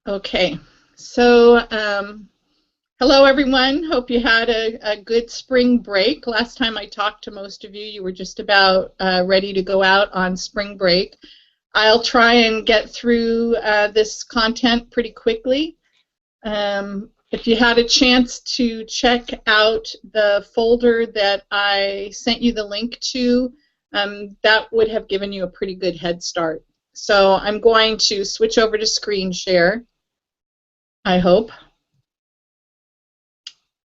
Okay, so hello everyone. Hope you had a good spring break. Last time I talked to most of you, you were just about ready to go out on spring break. I'll try and get through this content pretty quickly. If you had a chance to check out the folder that I sent you the link to, that would have given you a pretty good head start. So I'm going to switch over to screen share, I hope.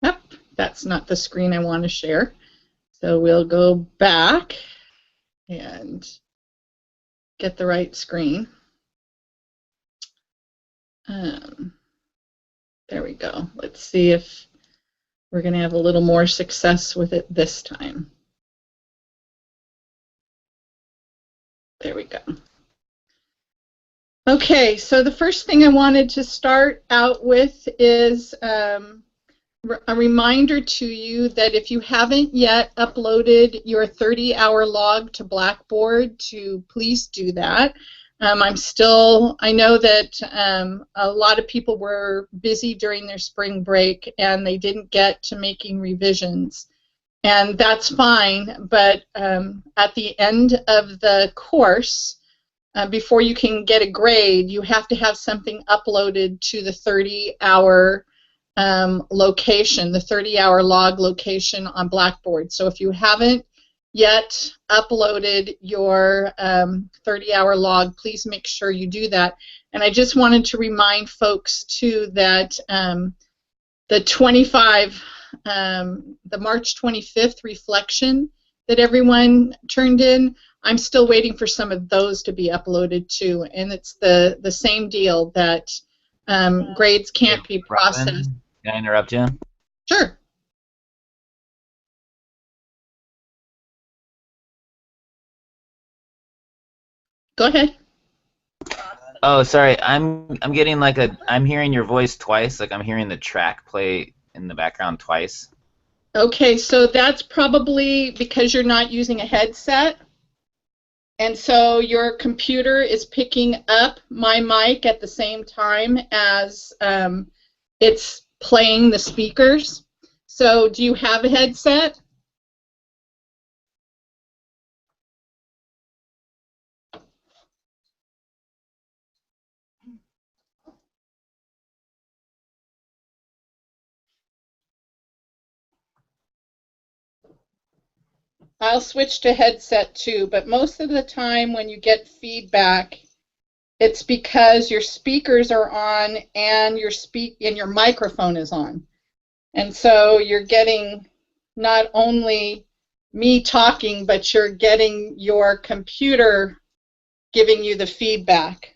Yep, that's not the screen I want to share. So we'll go back and get the right screen. There we go. Let's see if we're going to have a little more success with it this time. There we go. Okay, so the first thing I wanted to start out with is a reminder to you that if you haven't yet uploaded your 30-hour log to Blackboard, to please do that. I know that a lot of people were busy during their spring break and they didn't get to making revisions. And that's fine, but at the end of the course, before you can get a grade, you have to have something uploaded to the 30-hour location, the 30-hour log location on Blackboard. So if you haven't yet uploaded your 30-hour log, please make sure you do that. And I just wanted to remind folks too that the March 25th reflection that everyone turned in, I'm still waiting for some of those to be uploaded too, and it's the same deal that grades can't be processed. Can I interrupt you? Sure. Go ahead. Oh, sorry. I'm getting like I'm hearing your voice twice. Like I'm hearing the track play in the background twice. Okay, so that's probably because you're not using a headset. And so your computer is picking up my mic at the same time as it's playing the speakers. So do you have a headset? I'll switch to headset too, but most of the time when you get feedback, it's because your speakers are on and your microphone is on. And so you're getting not only me talking, but you're getting your computer giving you the feedback.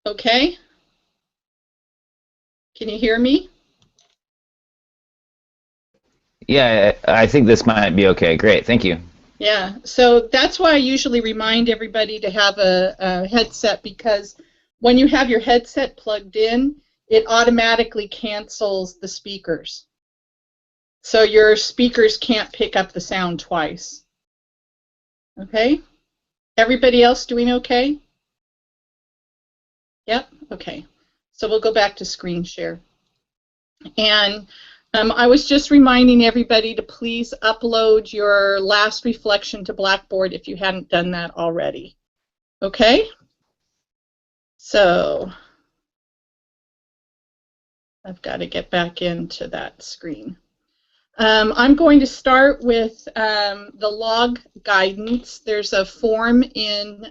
Okay? Can you hear me? Yeah, I think this might be okay. Great, thank you. Yeah, so that's why I usually remind everybody to have a headset, because when you have your headset plugged in, it automatically cancels the speakers. So your speakers can't pick up the sound twice. Okay? Everybody else doing okay? Yep, okay. So we'll go back to screen share. And I was just reminding everybody to please upload your last reflection to Blackboard if you hadn't done that already. Okay? So I've got to get back into that screen. I'm going to start with the log guidance. There's a form in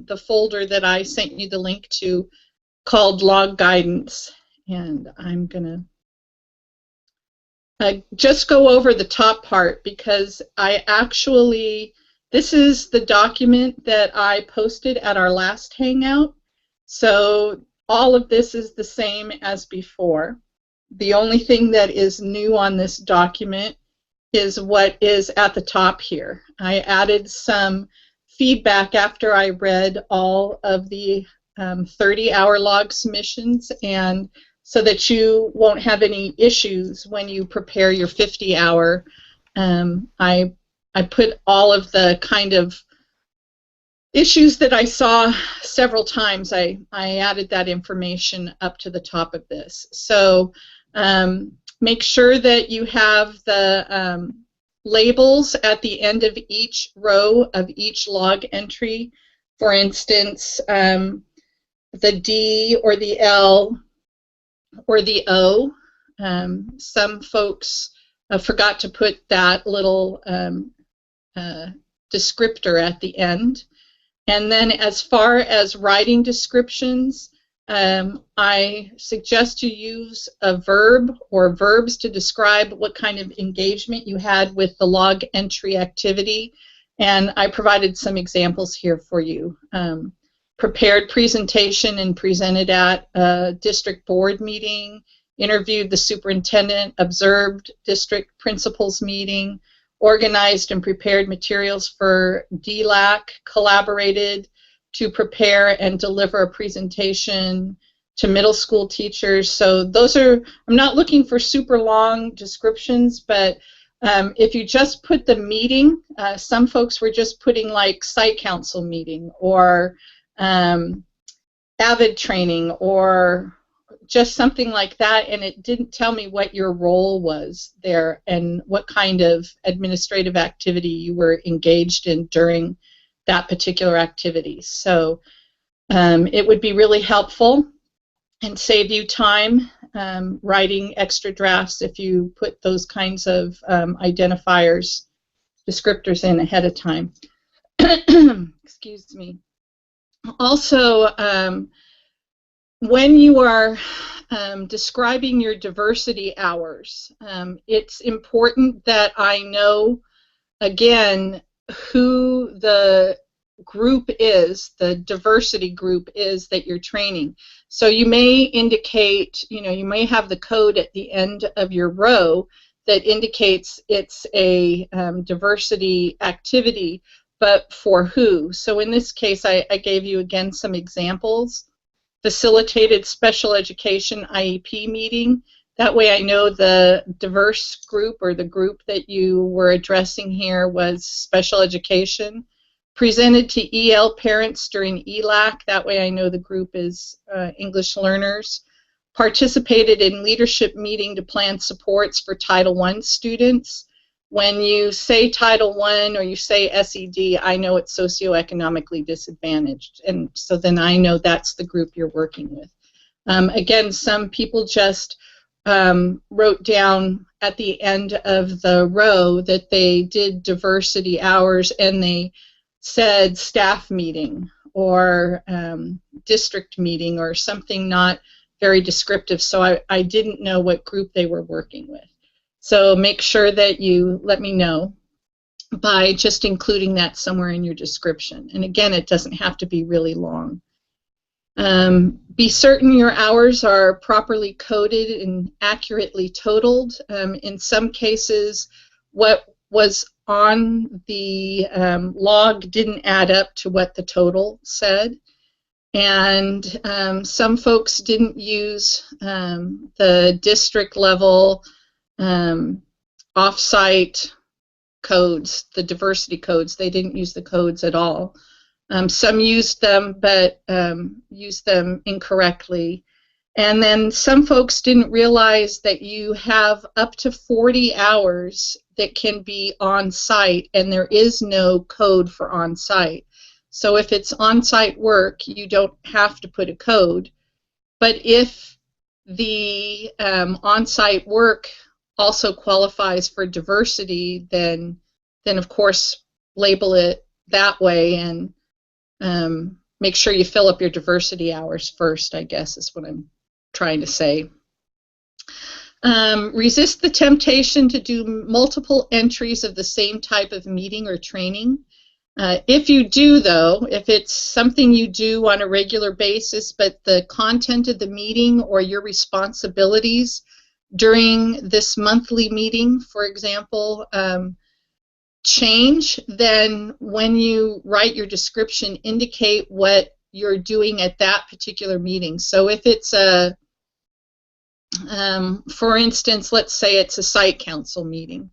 the folder that I sent you the link to called log guidance, and I'm going to just go over the top part because this is the document that I posted at our last Hangout. So all of this is the same as before. The only thing that is new on this document is what is at the top here. I added some feedback after I read all of the 30-hour log submissions, and so that you won't have any issues when you prepare your 50-hour. I put all of the kind of issues that I saw several times. I added that information up to the top of this. So make sure that you have the labels at the end of each row of each log entry. For instance, the D or the L or the O. Some folks forgot to put that little descriptor at the end. And then as far as writing descriptions, I suggest you use a verb or verbs to describe what kind of engagement you had with the log entry activity. And I provided some examples here for you. Prepared presentation and presented at a district board meeting, interviewed the superintendent, observed district principals meeting, organized and prepared materials for DLAC, collaborated to prepare and deliver a presentation to middle school teachers. So those are, I'm not looking for super long descriptions, but if you just put the meeting, some folks were just putting like site council meeting or AVID training or just something like that, and it didn't tell me what your role was there and what kind of administrative activity you were engaged in during that particular activity. So it would be really helpful and save you time writing extra drafts if you put those kinds of identifiers, descriptors in ahead of time. Excuse me. Also, when you are describing your diversity hours, it's important that I know, again, who the group is, the diversity group is that you're training. So you may indicate, you may have the code at the end of your row that indicates it's a diversity activity, but for who? So in this case, I gave you again some examples. Facilitated special education IEP meeting. That way I know the diverse group or the group that you were addressing here was special education. Presented to EL parents during ELAC. That way I know the group is English learners. Participated in leadership meeting to plan supports for Title I students. When you say Title I or you say SED, I know it's socioeconomically disadvantaged, and so then I know that's the group you're working with. Again, some people just wrote down at the end of the row that they did diversity hours and they said staff meeting or district meeting or something not very descriptive, so I didn't know what group they were working with. So make sure that you let me know by just including that somewhere in your description. And again, it doesn't have to be really long. Be certain your hours are properly coded and accurately totaled. In some cases, what was on the log didn't add up to what the total said. And some folks didn't use the district level off-site codes, the diversity codes. They didn't use the codes at all. Some used them, but used them incorrectly. And then some folks didn't realize that you have up to 40 hours that can be on-site, and there is no code for on-site. So if it's on-site work, you don't have to put a code. But if the on-site work also qualifies for diversity, then of course label it that way and make sure you fill up your diversity hours first, I guess is what I'm trying to say. Resist the temptation to do multiple entries of the same type of meeting or training. If you do, though, if it's something you do on a regular basis, but the content of the meeting or your responsibilities during this monthly meeting, for example, change, then when you write your description, indicate what you're doing at that particular meeting. So if it's a For instance, let's say it's a site council meeting.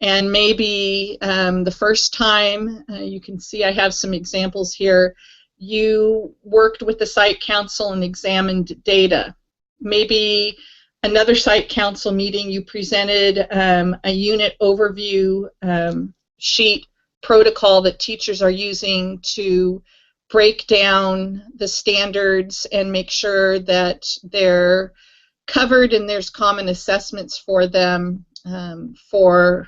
And maybe the first time, you can see I have some examples here, you worked with the site council and examined data. Maybe another site council meeting, you presented a unit overview sheet protocol that teachers are using to break down the standards and make sure that they're covered and there's common assessments for them for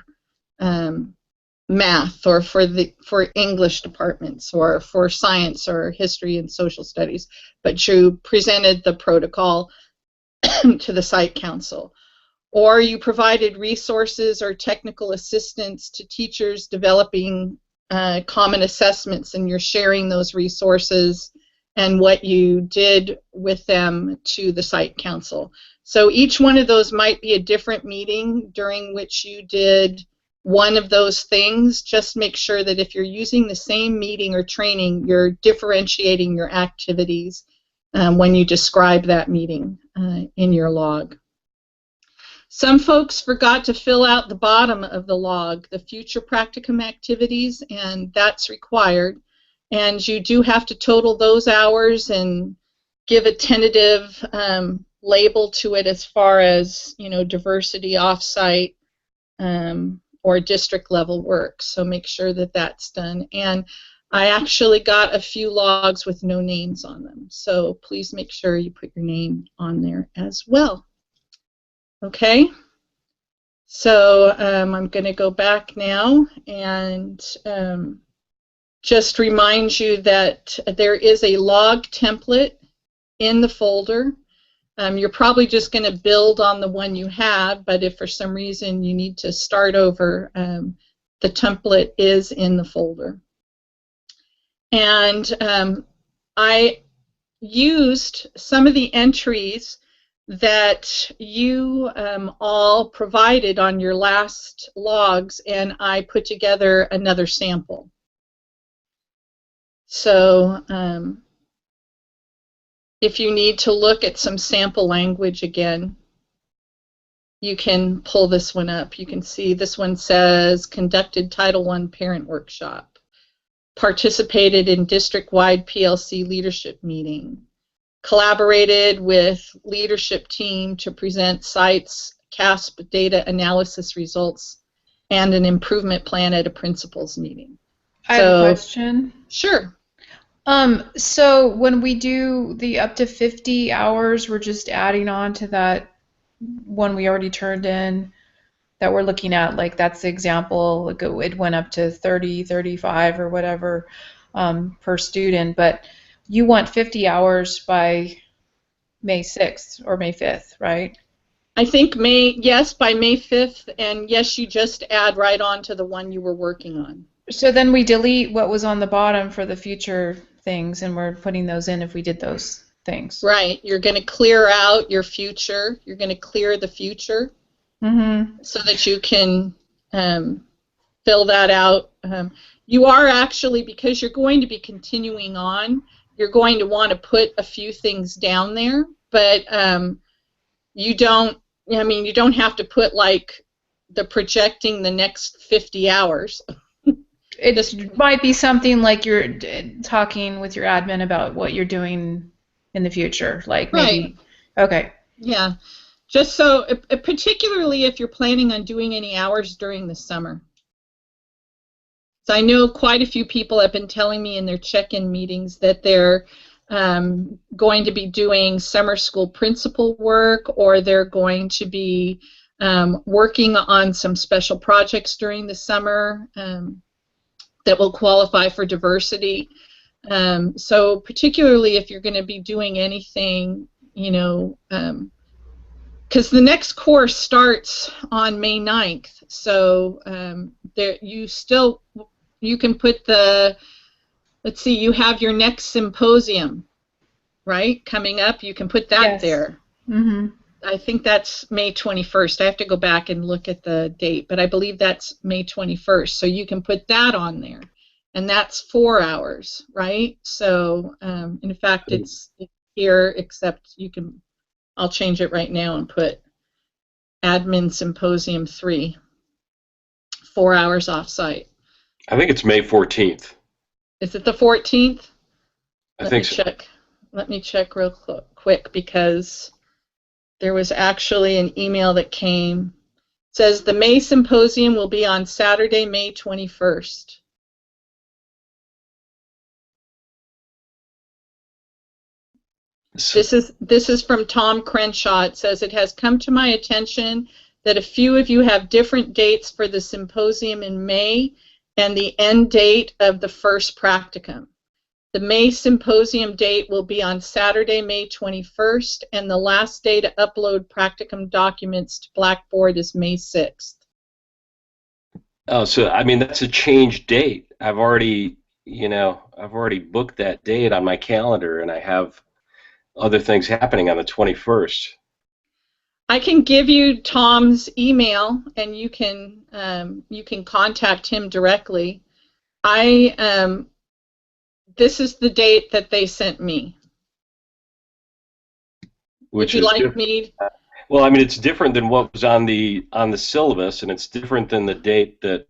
math or for English departments or for science or history and social studies, but you presented the protocol to the site council. Or you provided resources or technical assistance to teachers developing common assessments, and you're sharing those resources and what you did with them to the site council. So each one of those might be a different meeting during which you did one of those things. Just make sure that if you're using the same meeting or training, you're differentiating your activities when you describe that meeting in your log. Some folks forgot to fill out the bottom of the log, the future practicum activities, and that's required. And you do have to total those hours and give a tentative label to it as far as, you know, diversity offsite or district level work. So make sure that that's done. And I actually got a few logs with no names on them. So please make sure you put your name on there as well. Okay, so I'm going to go back now and just remind you that there is a log template in the folder. You're probably just going to build on the one you have, but if for some reason you need to start over, the template is in the folder. And I used some of the entries that you all provided on your last logs, and I put together another sample. So if you need to look at some sample language again, you can pull this one up. You can see this one says, conducted Title I parent workshop, participated in district-wide PLC leadership meeting, collaborated with leadership team to present sites CASP data analysis results and an improvement plan at a principals meeting. I have a question. Sure. So when we do the up to 50 hours, we're just adding on to that one we already turned in that we're looking at, like that's the example, like it went up to 30, 35 or whatever per student, but you want 50 hours by May 6th or May 5th, right? I think yes, by May 5th, and yes, you just add right on to the one you were working on. So then we delete what was on the bottom for the future things, and we're putting those in if we did those things. Right. You're going to clear out your future. You're going to clear the future so that you can fill that out. You are actually, because you're going to be continuing on, you're going to want to put a few things down there, but you don't have to put like the projecting the next 50 hours. It might be something like you're talking with your admin about what you're doing in the future, like maybe. Right. Okay. Yeah, just so, particularly if you're planning on doing any hours during the summer. So I know quite a few people have been telling me in their check-in meetings that they're going to be doing summer school principal work, or they're going to be working on some special projects during the summer that will qualify for diversity. So particularly if you're going to be doing anything, you know, because the next course starts on May 9th, so there you can put the, let's see, you have your next symposium, right, coming up. You can put that there. I think that's May 21st. I have to go back and look at the date, but I believe that's May 21st. So you can put that on there, and that's 4 hours, right? So in fact, it's here, except I'll change it right now and put Admin Symposium 3, 4 hours off-site. I think it's May 14th. Is it the 14th? I think so. Check. Let me check real quick because there was actually an email that came. It says the May Symposium will be on Saturday, May 21st. This is from Tom Crenshaw. It says, it has come to my attention that a few of you have different dates for the symposium in May and the end date of the first practicum. The May symposium date will be on Saturday, May 21st, and the last day to upload practicum documents to Blackboard is May 6th. Oh, so I mean that's a changed date. I've already booked that date on my calendar, and I have other things happening on the 21st. I can give you Tom's email, and you can contact him directly. This is the date that they sent me. Which Would you is like me? Well, I mean, it's different than what was on the syllabus, and it's different than the date that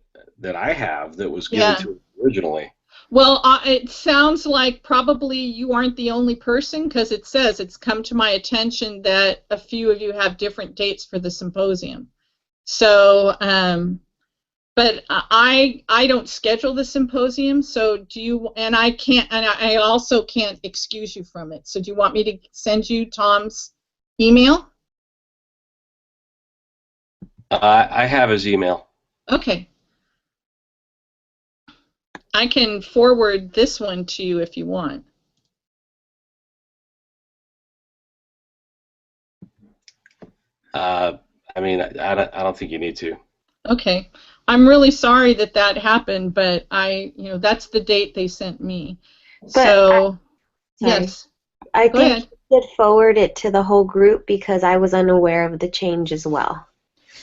I have that was given to us originally. Well, it sounds like probably you aren't the only person, because it says it's come to my attention that a few of you have different dates for the symposium. So, but I don't schedule the symposium, so do you? And I can't, and I also can't excuse you from it. So, do you want me to send you Tom's email? I have his email. Okay. I can forward this one to you if you want. I mean, I don't think you need to. Okay. I'm really sorry that that happened, but that's the date they sent me. But so, yes. I think you should forward it to the whole group because I was unaware of the change as well.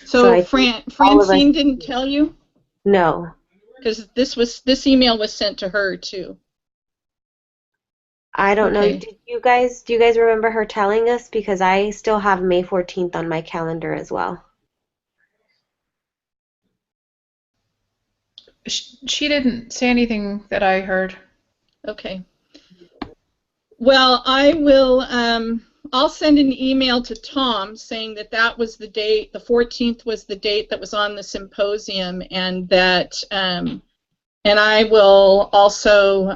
So Francine didn't tell you? No. Because this email was sent to her too. I don't know. Do you guys remember her telling us? Because I still have May 14th on my calendar as well. She didn't say anything that I heard. Okay. Well, I will. I'll send an email to Tom saying that was the date. The 14th was the date that was on the symposium, and that. And I will also.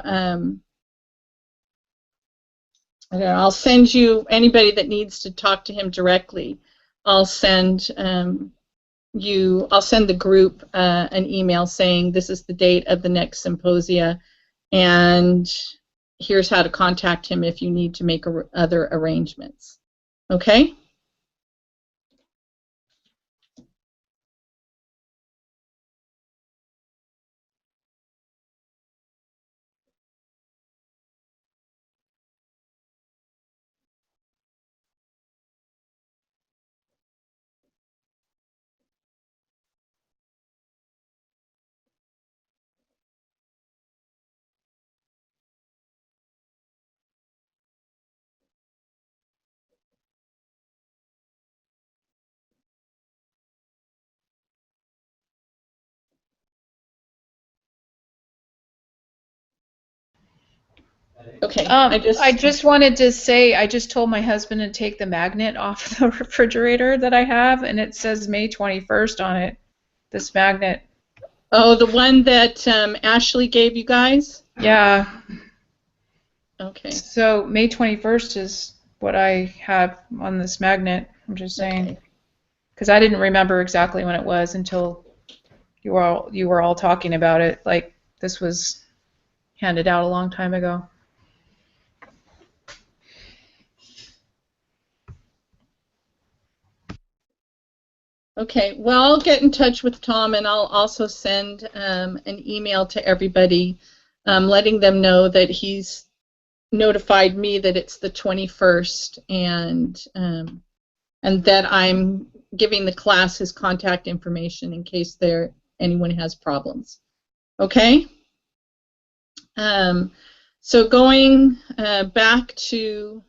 I'll send you anybody that needs to talk to him directly. I'll send I'll send the group an email saying this is the date of the next symposia, and here's how to contact him if you need to make other arrangements. Okay? Okay. I just wanted to say, I just told my husband to take the magnet off the refrigerator that I have, and it says May 21st on it, this magnet. Oh, the one that Ashley gave you guys? Yeah. Okay. So May 21st is what I have on this magnet. I'm just saying. Because I didn't remember exactly when it was until you were all talking about it. Like, this was handed out a long time ago. Okay, well, I'll get in touch with Tom, and I'll also send an email to everybody letting them know that he's notified me that it's the 21st, and that I'm giving the class his contact information in case anyone has problems. Okay? So going back to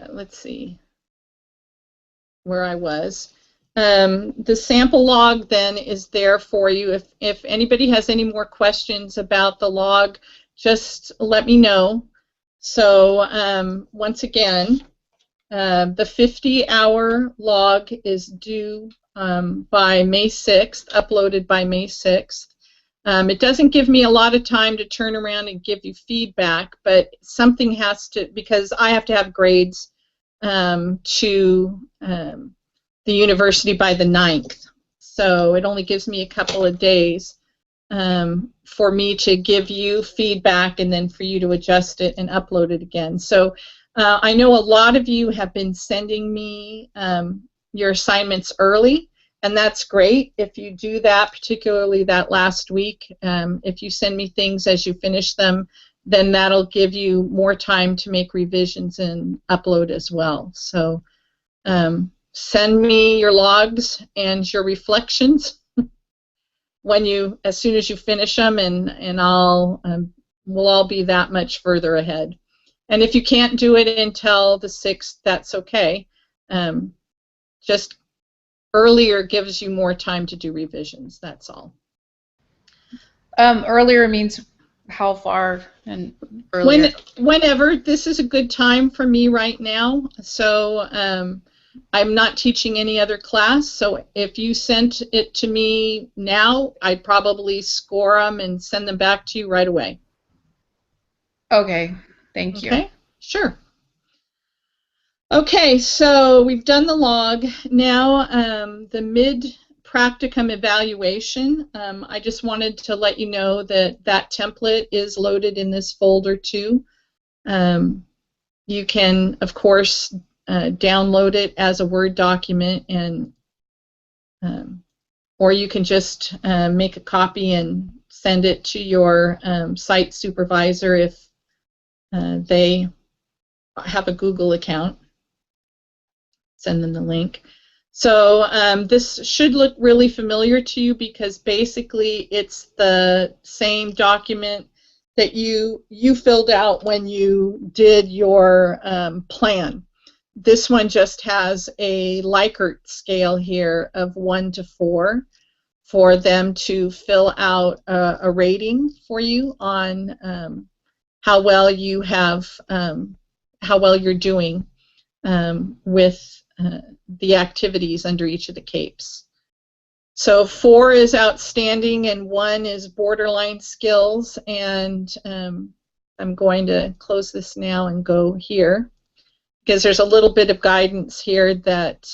let's see where I was. The sample log then is there for you. If anybody has any more questions about the log, just let me know. So once again, the 50-hour log is due by May 6th, uploaded by May 6th. It doesn't give me a lot of time to turn around and give you feedback, but something has to, because I have to have grades to the university by the 9th. So it only gives me a couple of days for me to give you feedback and then for you to adjust it and upload it again. So I know a lot of you have been sending me your assignments early, and that's great. If you do that, particularly that last week, if you send me things as you finish them, then that'll give you more time to make revisions and upload as well. So send me your logs and your reflections as soon as you finish them, and we'll all be that much further ahead. And if you can't do it until the 6th, that's okay. Just earlier gives you more time to do revisions, that's all. Earlier means how far and earlier? Whenever. This is a good time for me right now. So I'm not teaching any other class, so if you sent it to me now, I'd probably score them and send them back to you right away. Okay, thank you. Okay, sure. Okay, so we've done the log. Now the mid-practicum evaluation. I just wanted to let you know that that template is loaded in this folder too. You can, of course, download it as a Word document, and or you can just make a copy and send it to your site supervisor if they have a Google account. Send them the link. So this should look really familiar to you because basically it's the same document that you filled out when you did your plan. This one just has a Likert scale here of 1 to 4 for them to fill out a rating for you on how well you have, how well you're doing with the activities under each of the capes. So 4 is outstanding and 1 is borderline skills, and I'm going to close this now and go here because there's a little bit of guidance here that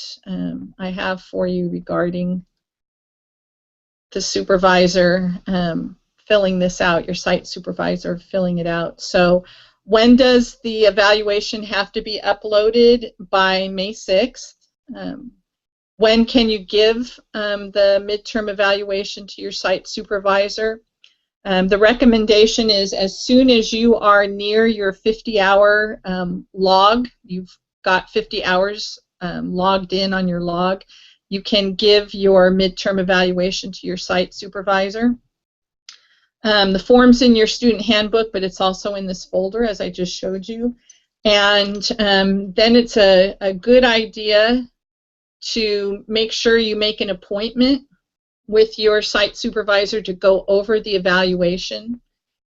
I have for you regarding the supervisor filling this out, your site supervisor filling it out. So when does the evaluation have to be uploaded? By May 6th. When can you give the midterm evaluation to your site supervisor? The recommendation is as soon as you are near your 50-hour log, you've got 50 hours logged in on your log, you can give your midterm evaluation to your site supervisor. The form's in your student handbook, but it's also in this folder, as I just showed you. And then it's a good idea to make sure you make an appointment with your site supervisor to go over the evaluation.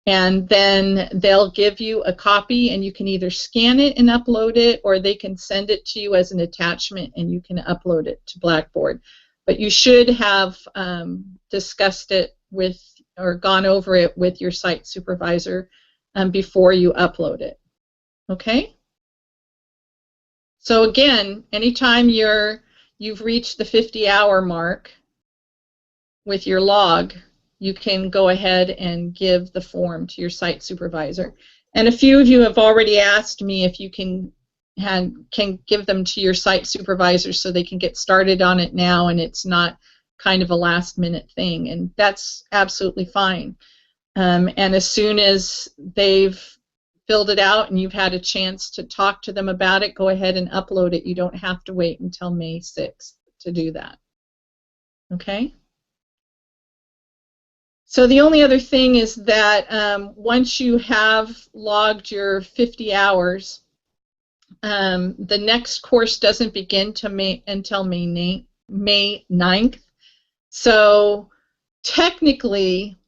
And then they'll give you a copy, and you can either scan it and upload it, or they can send it to you as an attachment, and you can upload it to Blackboard. But you should have discussed it with or gone over it with your site supervisor before you upload it. Okay? So again, anytime you've reached the 50-hour mark with your log, you can go ahead and give the form to your site supervisor. And a few of you have already asked me if you can give them to your site supervisor so they can get started on it now and it's not kind of a last-minute thing, and that's absolutely fine. And as soon as they've filled it out and you've had a chance to talk to them about it, go ahead and upload it. You don't have to wait until May 6th to do that. Okay? So the only other thing is that once you have logged your 50 hours, The next course doesn't begin until May 9th. So technically,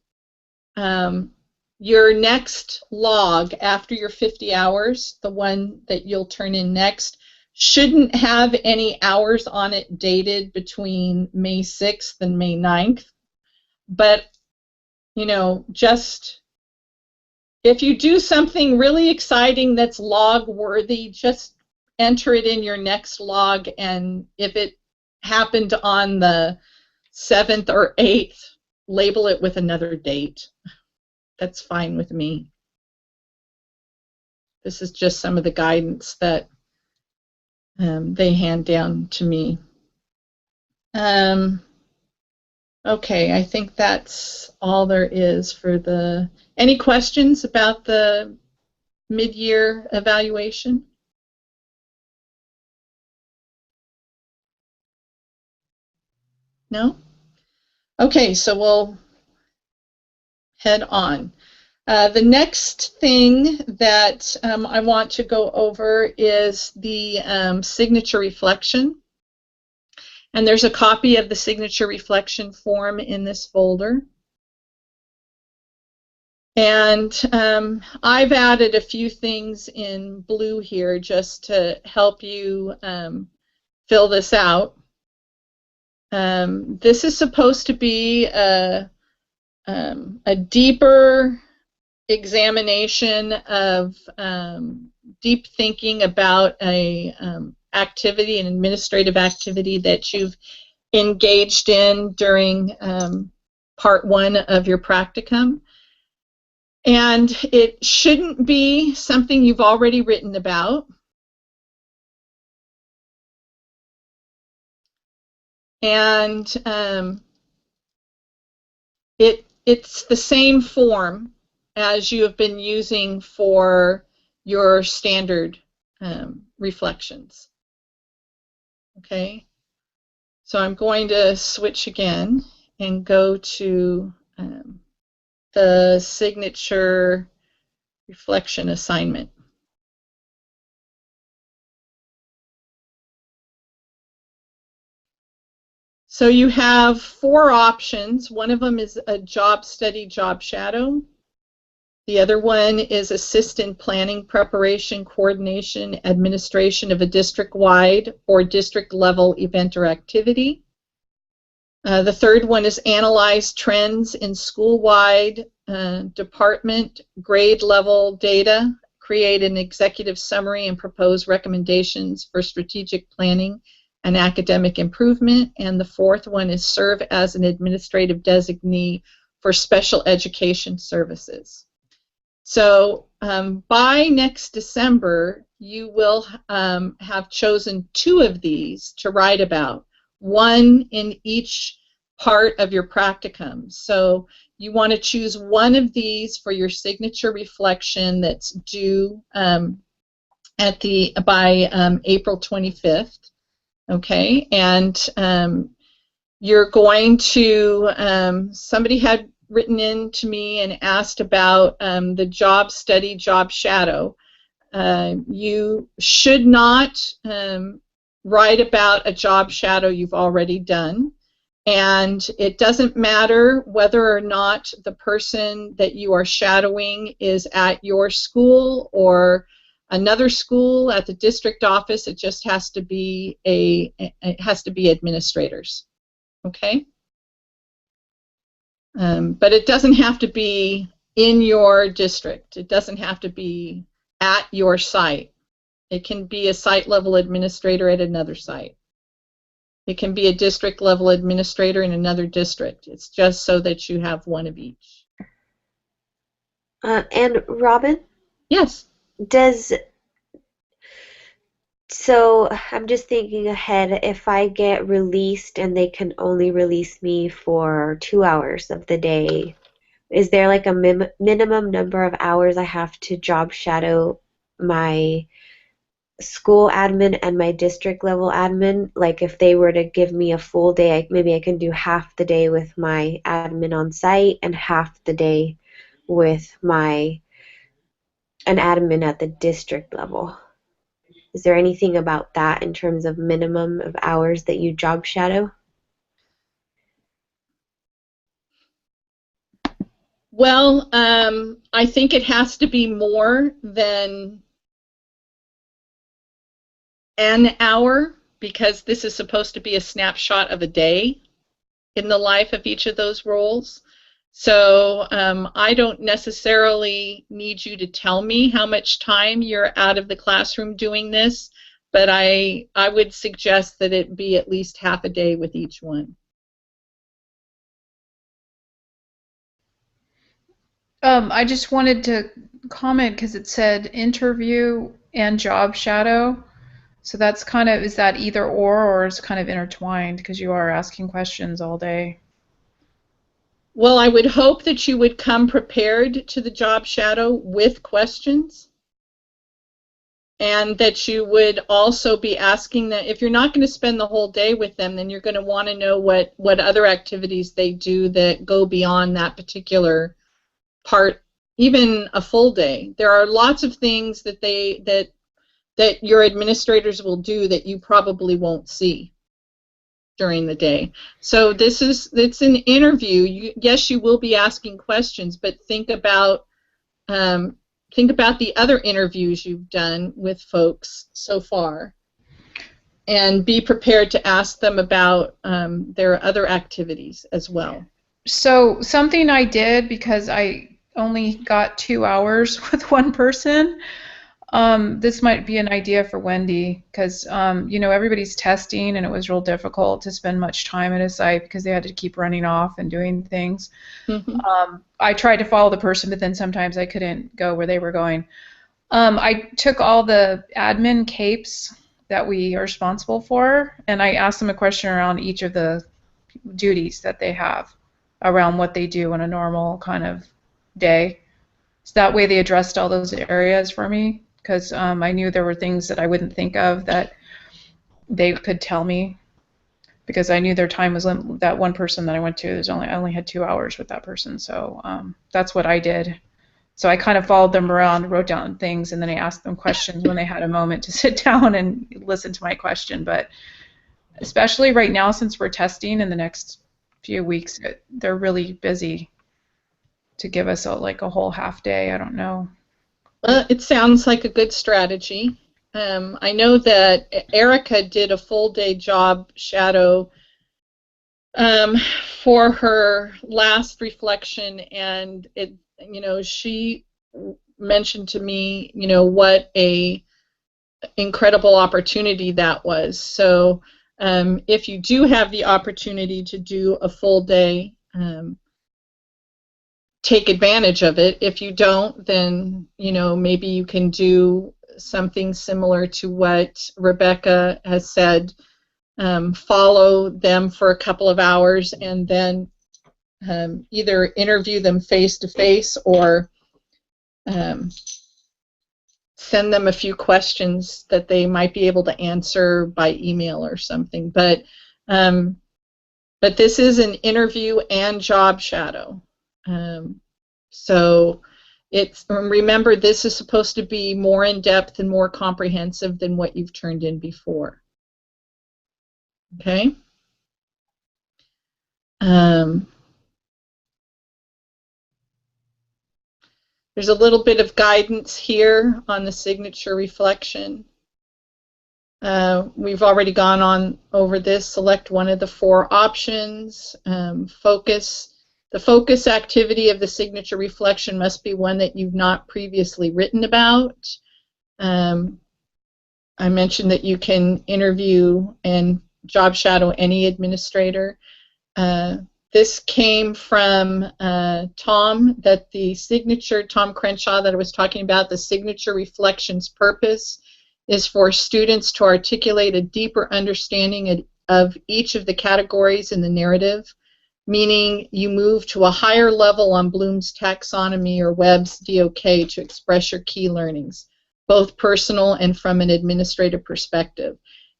your next log after your 50 hours, the one that you'll turn in next, shouldn't have any hours on it dated between May 6th and May 9th. But, you know, just if you do something really exciting that's log worthy, just enter it in your next log, and if it happened on the 7th or 8th, label it with another date. That's fine with me. This is just some of the guidance that they hand down to me. Okay, I think that's all there is for the... Any questions about the mid-year evaluation? No? Okay, so we'll head on. The next thing that I want to go over is the signature reflection. And there's a copy of the signature reflection form in this folder. And I've added a few things in blue here just to help you fill this out. This is supposed to be a deeper examination of deep thinking about a activity, an administrative activity that you've engaged in during part 1 of your practicum. And it shouldn't be something you've already written about. And it's the same form as you have been using for your standard reflections. Okay, so I'm going to switch again and go to the signature reflection assignment. So you have 4 options. One of them is a job study, job shadow. The other one is assist in planning, preparation, coordination, administration of a district-wide or district-level event or activity. The third one is analyze trends in school-wide, department, grade-level data, create an executive summary and propose recommendations for strategic planning and academic improvement. And the fourth one is serve as an administrative designee for special education services. So by next December, you will have chosen 2 of these to write about, one in each part of your practicum. So you want to choose one of these for your signature reflection that's due by April 25th. Okay, and you're going to, somebody had written in to me and asked about the job study, job shadow. You should not write about a job shadow you've already done. And it doesn't matter whether or not the person that you are shadowing is at your school or another school at the district office. It just has to be administrators. Okay? But it doesn't have to be in your district. It doesn't have to be at your site. It can be a site level administrator at another site. It can be a district level administrator in another district. It's just so that you have one of each. And Robin? Yes. So I'm just thinking ahead, if I get released and they can only release me for 2 hours of the day, is there like a minimum number of hours I have to job shadow my school admin and my district level admin? Like if they were to give me a full day, maybe I can do half the day with my admin on site and half the day with an admin at the district level. Is there anything about that in terms of minimum of hours that you job shadow? Well, I think it has to be more than an hour, because this is supposed to be a snapshot of a day in the life of each of those roles. So I don't necessarily need you to tell me how much time you're out of the classroom doing this, but I would suggest that it be at least half a day with each one. I just wanted to comment because it said interview and job shadow. So that's kind of, is that either or is kind of intertwined because you are asking questions all day? Well, I would hope that you would come prepared to the job shadow with questions, and that you would also be asking them, if you're not going to spend the whole day with them, then you're going to want to know what other activities they do that go beyond that particular part, even a full day. There are lots of things that that your administrators will do that you probably won't see during the day. So it's an interview. Yes, you will be asking questions, but think about the other interviews you've done with folks so far, and be prepared to ask them about their other activities as well. So something I did, because I only got 2 hours with one person, this might be an idea for Wendy, because everybody's testing and it was real difficult to spend much time at a site because they had to keep running off and doing things. Mm-hmm. I tried to follow the person, but then sometimes I couldn't go where they were going. I took all the admin capes that we are responsible for, and I asked them a question around each of the duties that they have around what they do in a normal kind of day. So that way they addressed all those areas for me, because I knew there were things that I wouldn't think of that they could tell me, because I knew their time was limited. That one person that I went to, I only had 2 hours with that person, so that's what I did. So I kind of followed them around, wrote down things, and then I asked them questions when they had a moment to sit down and listen to my question. But especially right now, since we're testing in the next few weeks, they're really busy to give us a whole half day. I don't know. It sounds like a good strategy. I know that Erica did a full day job shadow for her last reflection, and she mentioned to me, what a incredible opportunity that was. So if you do have the opportunity to do a full day, take advantage of it. If you don't, then maybe you can do something similar to what Rebecca has said. Follow them for a couple of hours, and then either interview them face to face, or send them a few questions that they might be able to answer by email or something. But this is an interview and job shadow. So remember, this is supposed to be more in depth and more comprehensive than what you've turned in before. Okay. There's a little bit of guidance here on the signature reflection. We've already gone on over this. Select one of the 4 options. The focus activity of the signature reflection must be one that you've not previously written about. I mentioned that you can interview and job shadow any administrator. This came from Tom, that the signature, Tom Crenshaw, that I was talking about, the signature reflection's purpose is for students to articulate a deeper understanding of each of the categories in the narrative, meaning you move to a higher level on Bloom's taxonomy or Webb's DOK to express your key learnings, both personal and from an administrative perspective.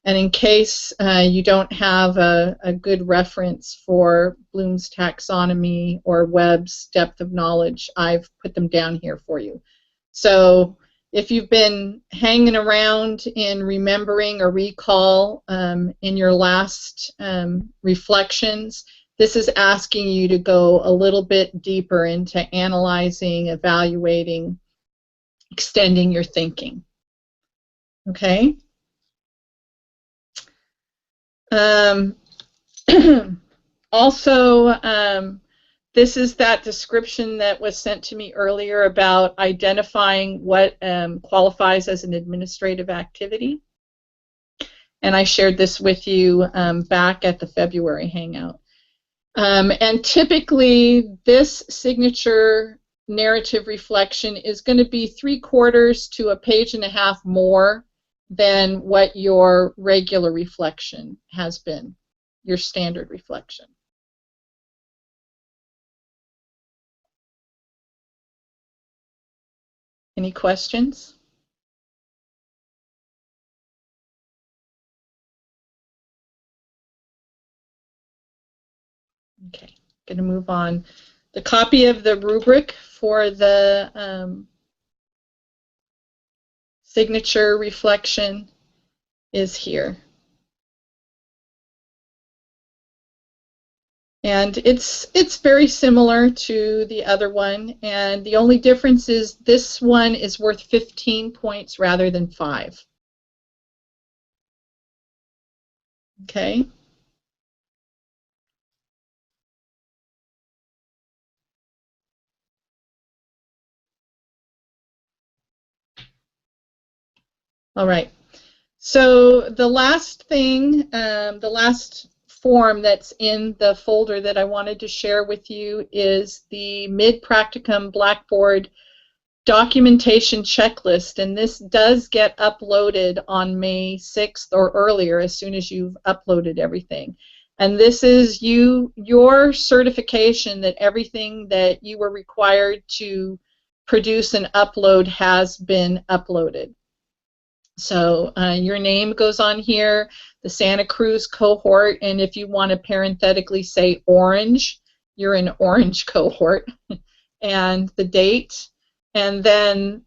And in case you don't have a good reference for Bloom's taxonomy or Webb's depth of knowledge, I've put them down here for you. So if you've been hanging around in remembering or recall in your last reflections, this is asking you to go a little bit deeper into analyzing, evaluating, extending your thinking. Okay? Also, this is that description that was sent to me earlier about identifying what qualifies as an administrative activity. And I shared this with you back at the February Hangout. And typically, this signature narrative reflection is going to be 3/4 to a page and a half more than what your regular reflection has been, your standard reflection. Any questions? Okay, going to move on. The copy of the rubric for the signature reflection is here. And it's very similar to the other one, and the only difference is this one is worth 15 points rather than 5. Okay. All right. So the last thing, the last form that's in the folder that I wanted to share with you is the mid-practicum Blackboard documentation checklist, and this does get uploaded on May 6th or earlier as soon as you've uploaded everything. And this is your certification that everything that you were required to produce and upload has been uploaded. So your name goes on here, the Santa Cruz cohort, and if you want to parenthetically say orange, you're an orange cohort, and the date. And then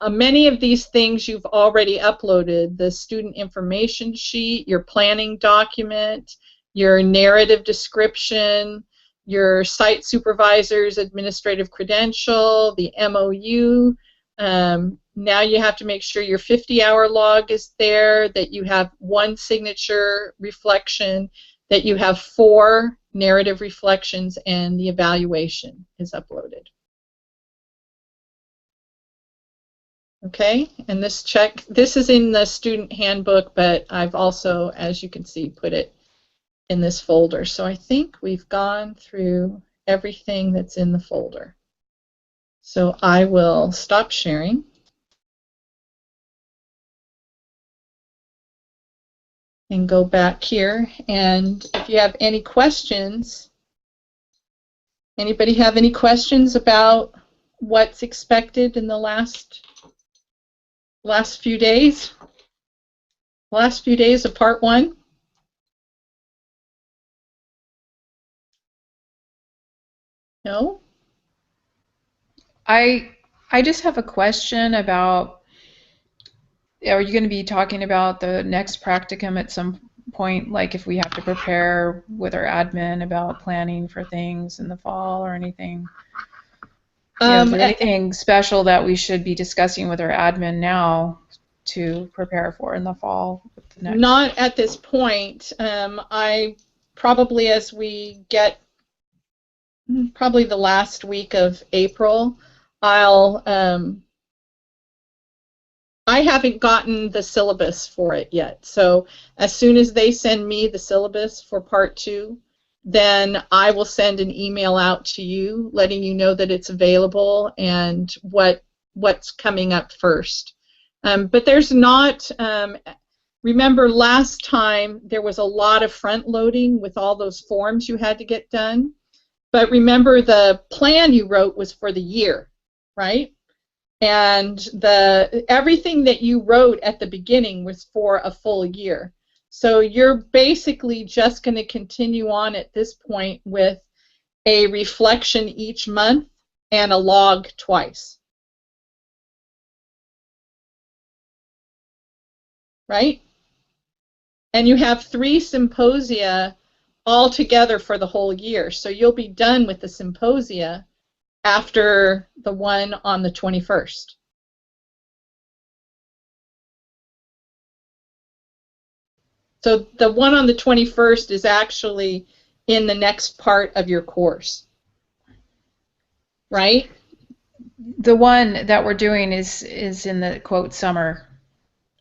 many of these things you've already uploaded, the student information sheet, your planning document, your narrative description, your site supervisor's administrative credential, the MOU. Now you have to make sure your 50-hour log is there, that you have 1 signature reflection, that you have 4 narrative reflections, and the evaluation is uploaded. Okay, and this is in the student handbook, but I've also, as you can see, put it in this folder. So I think we've gone through everything that's in the folder. So I will stop sharing. And go back here, and if you have any questions, anybody have any questions about what's expected in the last few days? Last few days of part 1? No? I just have a question about, are you going to be talking about the next practicum at some point, like if we have to prepare with our admin about planning for things in the fall or anything? Is there anything special that we should be discussing with our admin now to prepare for in the fall? Not at this point. I probably, as we get probably the last week of April, I haven't gotten the syllabus for it yet. So as soon as they send me the syllabus for part 2, then I will send an email out to you letting you know that it's available and what's coming up first. But there's not, remember last time there was a lot of front loading with all those forms you had to get done. But remember the plan you wrote was for the year, right? And everything that you wrote at the beginning was for a full year. So you're basically just going to continue on at this point with a reflection each month and a log twice. right? And you have 3 symposia all together for the whole year. So you'll be done with the symposia after the one on the 21st. So the one on the 21st is actually in the next part of your course, right? The one that we're doing is in the quote summer,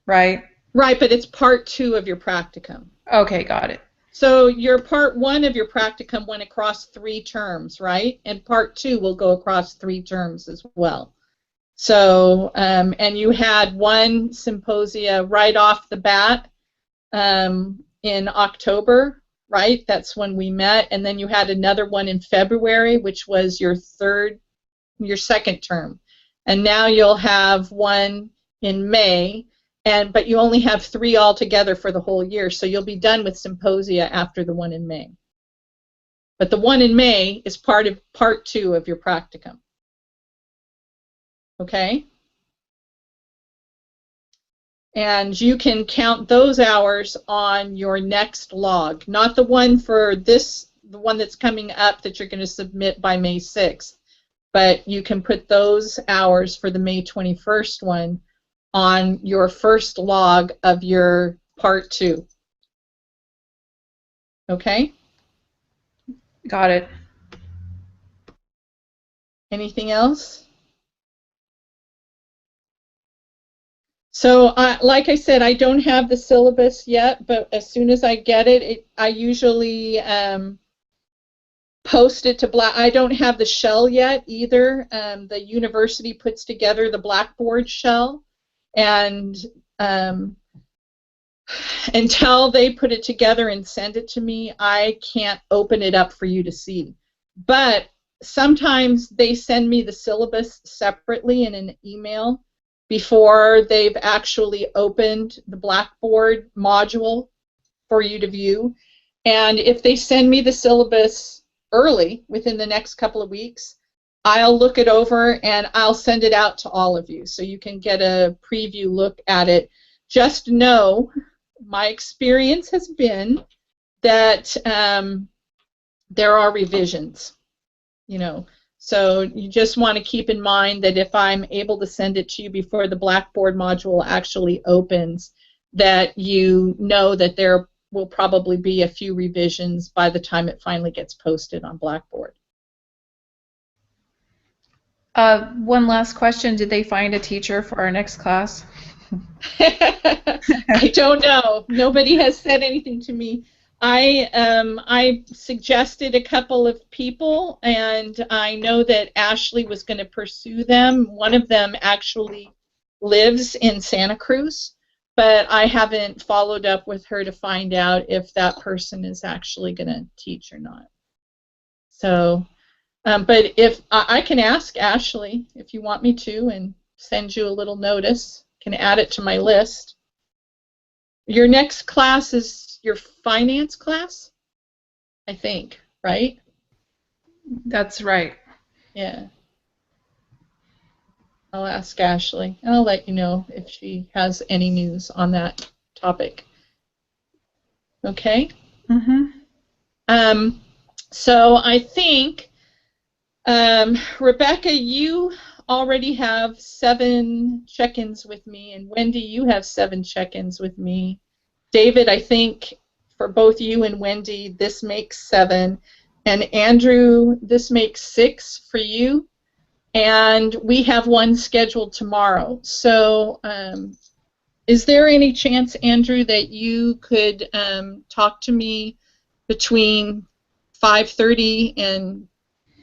right? Right, but it's part 2 of your practicum. Okay, got it. So your part 1 of your practicum went across 3 terms, right? And part 2 will go across 3 terms as well. So, and you had one symposia right off the bat in October, right? That's when we met. And then you had another one in February, which was your second term. And now you'll have one in May, but you only have 3 altogether for the whole year, so you'll be done with symposia after the one in May. But the one in May is part 2 of your practicum. Okay? And you can count those hours on your next log, not the one for the one that's coming up that you're going to submit by May 6th, but you can put those hours for the May 21st one on your first log of your part 2. Okay? Got it. Anything else? So, like I said, I don't have the syllabus yet, but as soon as I get it, I usually post it to I don't have the shell yet either. The university puts together the Blackboard shell, and until they put it together and send it to me, I can't open it up for you to see. But sometimes they send me the syllabus separately in an email before they've actually opened the Blackboard module for you to view. And if they send me the syllabus early, within the next couple of weeks, I'll look it over and I'll send it out to all of you so you can get a preview look at it. Just know, my experience has been that there are revisions, you know. So you just want to keep in mind that if I'm able to send it to you before the Blackboard module actually opens, that you know that there will probably be a few revisions by the time it finally gets posted on Blackboard. One last question. Did they find a teacher for our next class? I don't know. Nobody has said anything to me. I suggested a couple of people, and I know that Ashley was going to pursue them. One of them actually lives in Santa Cruz, but I haven't followed up with her to find out if that person is actually going to teach or not. So, but if I can ask Ashley if you want me to, and send you a little notice, can add it to my list. Your next class is your finance class, I think, right? That's right. Yeah. I'll ask Ashley. I'll let you know if she has any news on that topic. Okay? Mm-hmm. So I think, Rebecca, you already have 7 check-ins with me, and Wendy, you have 7 check-ins with me. David, I think for both you and Wendy, this makes 7. And Andrew, this makes 6 for you. And we have one scheduled tomorrow. So is there any chance, Andrew, that you could talk to me between 5:30 and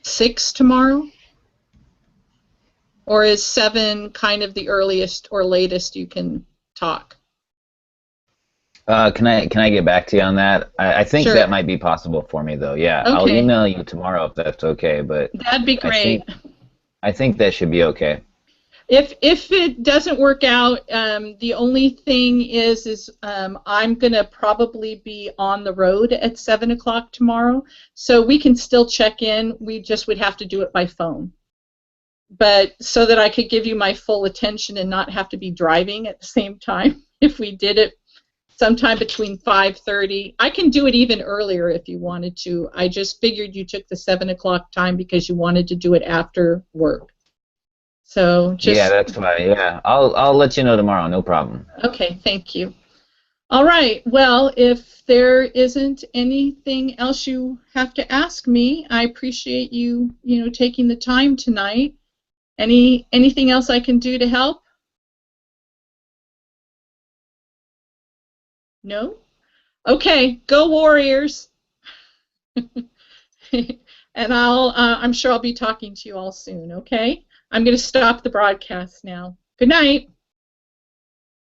6 tomorrow? Or is 7 kind of the earliest or latest you can talk? Can I get back to you on that? I think Sure. that might be possible for me though. Yeah, Okay. I'll email you tomorrow if that's okay. But That'd be great. I think that should be okay. If it doesn't work out, the only thing is I'm gonna probably be on the road at 7 o'clock tomorrow, so we can still check in. We just would have to do it by phone, but so that I could give you my full attention and not have to be driving at the same time. if we did it sometime between 5:30. I can do it even earlier if you wanted to. I just figured you took the 7 o'clock time because you wanted to do it after work. So Yeah, just, that's fine. Yeah, I'll let you know tomorrow. No problem. okay, thank you. All right, well, if there isn't anything else you have to ask me, I appreciate you, taking the time tonight. Anything else I can do to help? No? Okay, go Warriors. And I'm sure I'll be talking to you all soon, okay? I'm going to stop the broadcast now. Good night.